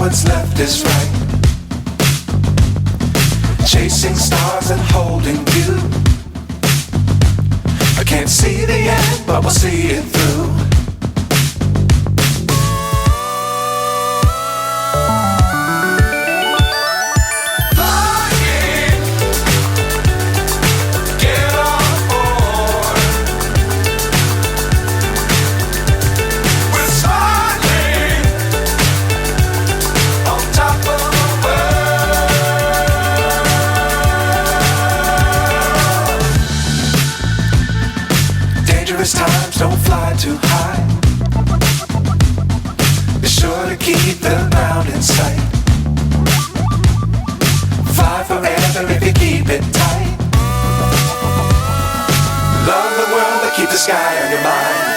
what's left is right. Chasing stars and holding you. I can't see the end, but we'll see it through. Times don't fly too high. Be sure to keep the ground in sight. Fly forever if you keep it tight. Love the world but keep the sky on your mind.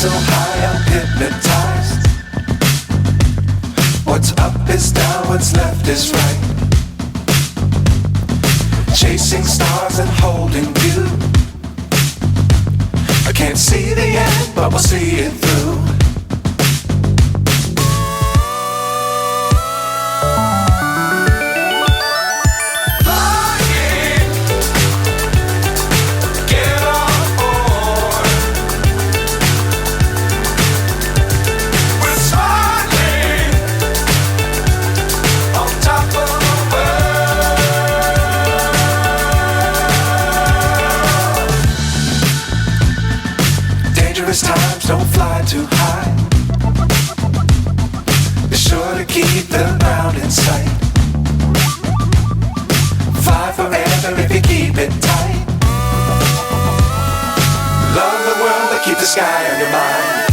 So high I'm hypnotized. What's up is down, what's left is right. Chasing stars and holding you. I can't see the end, but we'll see it through. Times don't fly too high. Be sure to keep the ground in sight. Fly forever if you keep it tight. Love the world but keep the sky on your mind.